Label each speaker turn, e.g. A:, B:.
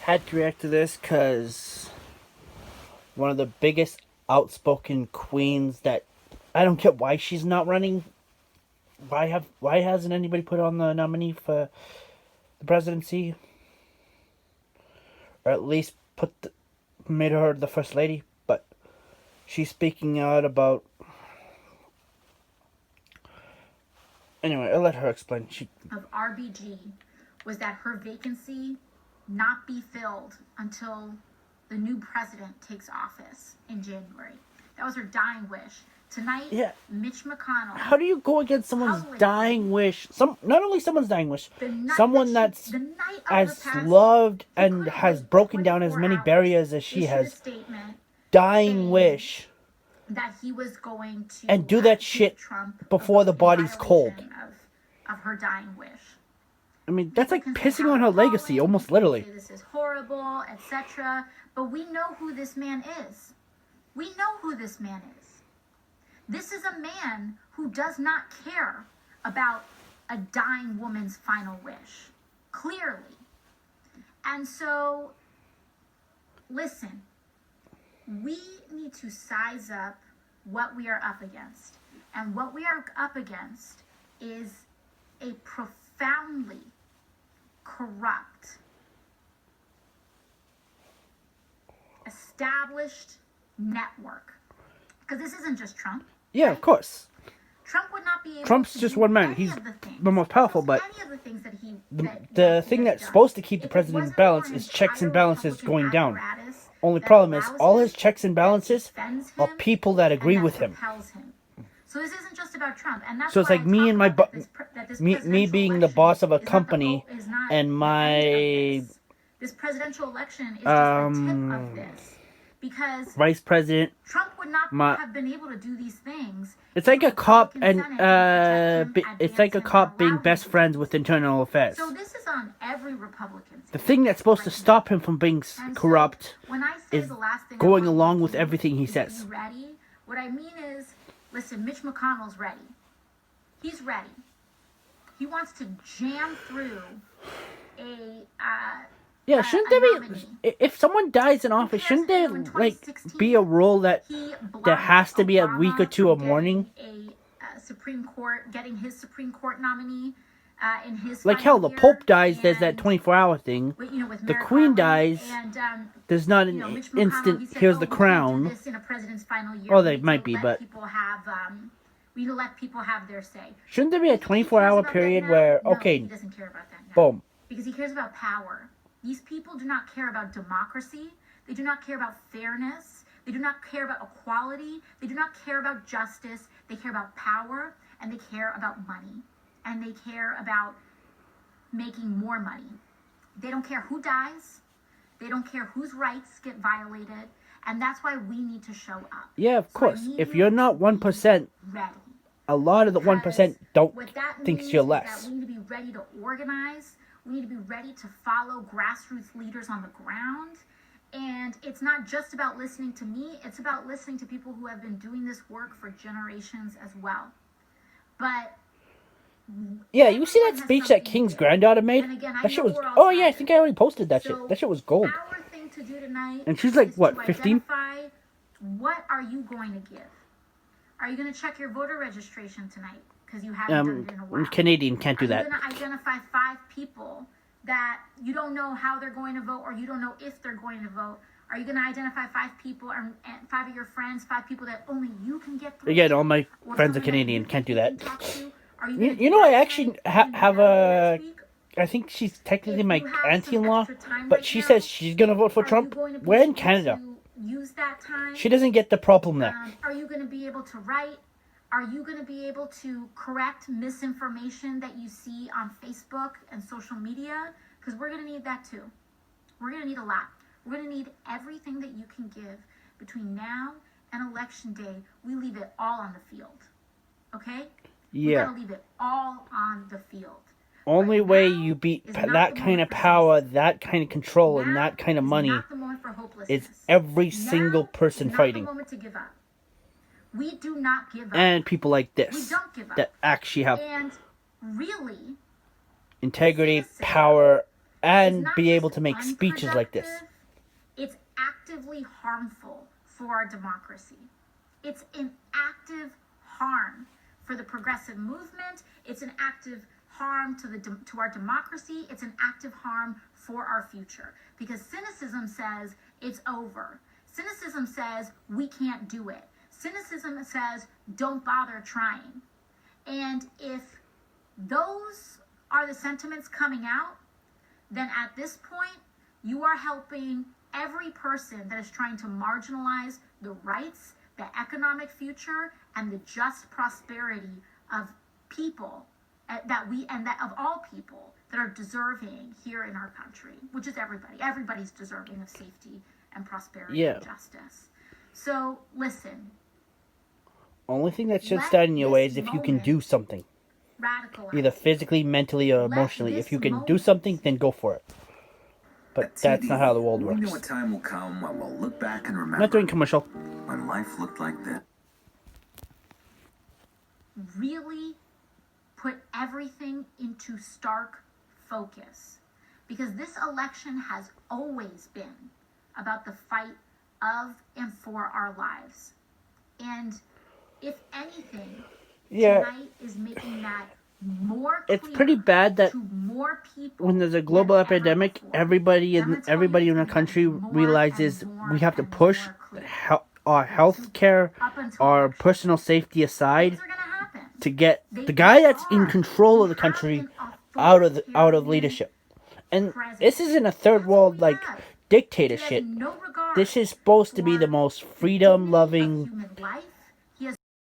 A: had to react to this because one of the biggest outspoken queens that I don't get why she's not running. Why hasn't anybody put on the nominee for the presidency, or at least made her the first lady? But she's speaking out about. Anyway, I'll let her explain.
B: Of RBG was that her vacancy not be filled until the new president takes office in January. That was her dying wish. Tonight, Mitch McConnell.
A: How do you go against someone's dying wish? Not only someone's dying wish, someone that's as loved and has broken down as many barriers as she has. Dying wish.
B: That he was going to
A: and do that shit before the body's cold.
B: Of her dying wish.
A: I mean, that's like pissing on her legacy, almost literally.
B: This is horrible, etc. But we know who this man is. We know who this man is. This is a man who does not care about a dying woman's final wish. Clearly. And so, listen, we need to size up what we are up against. And what we are up against is a profoundly corrupt, established network. Because this isn't just Trump.
A: Yeah, of course.
B: Trump would not be able
A: Trump's
B: to
A: just
B: do
A: one man.
B: any
A: He's
B: of the things,
A: the most powerful, but
B: any of the things that he,
A: the thing that's supposed to keep the president in balance is checks and balances going down. Only problem is all his checks and balances are people that agree with him.
B: So this isn't just about Trump, and that's
A: so it's like me and me being the boss of a company, and my
B: this presidential election is just the tip of this. Because
A: vice president,
B: Trump would not have been able to do these things.
A: It's like a cop and it's like a cop being best friends with internal affairs.
B: So this is on every Republican.
A: The thing that's supposed to stop him from being corrupt is going along with everything he says.
B: Ready? What I mean is, listen, Mitch McConnell's ready. He's ready. He wants to jam through a.
A: Yeah, shouldn't there be, if someone dies in office, shouldn't there, like, be a rule that there has to be a week or two of mourning?
B: Supreme Court, getting his Supreme Court nominee in his
A: like, hell, the Pope dies, there's that 24-hour thing. The Queen dies, there's not an instant, here's the crown. Oh, they might be, but...
B: We let people have their say.
A: Shouldn't there be a 24-hour period where, okay,
B: he doesn't care about that now.
A: Boom.
B: Because he cares about power. These people do not care about democracy. They do not care about fairness. They do not care about equality. They do not care about justice. They care about power, and they care about money. And they care about making more money. They don't care who dies. They don't care whose rights get violated. And that's why we need to show up.
A: Yeah, of course. If you're not 1%, a lot of the 1% don't think you're less.
B: We need to be ready to organize. We need to be ready to follow grassroots leaders on the ground. And it's not just about listening to me. It's about listening to people who have been doing this work for generations as well. But...
A: yeah, you see that speech that King's granddaughter made? That shit was... oh, yeah, I think I already posted that shit. That shit was gold.
B: Our thing to do tonight
A: and she's like, what, 15?
B: What are you going to give? Are you going to check your voter registration tonight? Because you haven't done it in a while.
A: Canadian can't do that.
B: Are you going to identify 5 people that you don't know how they're going to vote, or you don't know if they're going to vote? Are you going to identify 5 people, or 5 of your friends, 5 people that only you can get through?
A: Again, all my friends are Canadian, can't do that. You know, I actually have a... I think she's technically my auntie-in-law, but she says she's going to vote for Trump. We're in Canada.
B: Use that time.
A: She doesn't get the problem there.
B: Are you going to be able to write? Are you going to be able to correct misinformation that you see on Facebook and social media? Because we're going to need that too. We're going to need a lot. We're going to need everything that you can give between now and Election Day. We leave it all on the field. Okay?
A: Yeah.
B: We're going to leave it all on the field.
A: Only way you beat that kind of power, that kind of control, and that kind of money is every single person fighting.
B: We do not give up.
A: And people like this that actually have
B: and really
A: integrity, power, and
B: not
A: be
B: just
A: able to make speeches like this.
B: unproductive, it's actively harmful for our democracy. It's an active harm for the progressive movement. It's an active harm to our democracy. It's an active harm for our future. Because cynicism says it's over. Cynicism says we can't do it. Cynicism says don't bother trying. And if those are the sentiments coming out, then at this point, you are helping every person that is trying to marginalize the rights, the economic future, and the just prosperity of people that of all people that are deserving here in our country, which is everybody. Everybody's deserving of safety and prosperity and justice. So listen.
A: Only thing that should stand in your way is if you can do something. Either physically, mentally, or emotionally. If you can do something, then go for it. But that's not how the world works.
C: We know a time will come when we'll look back and remember.
A: Not doing commercial.
C: When life looked like this.
B: Really put everything into stark focus. Because this election has always been about the fight of and for our lives. And if anything, tonight is making that more clear. It's
A: pretty bad that
B: more people
A: when there's a global epidemic, everybody in the country realizes we have to push our health care, our personal safety aside to get the guy that's in control of the country out of leadership. And this isn't a third world dictatorship. This is supposed to be the most freedom-loving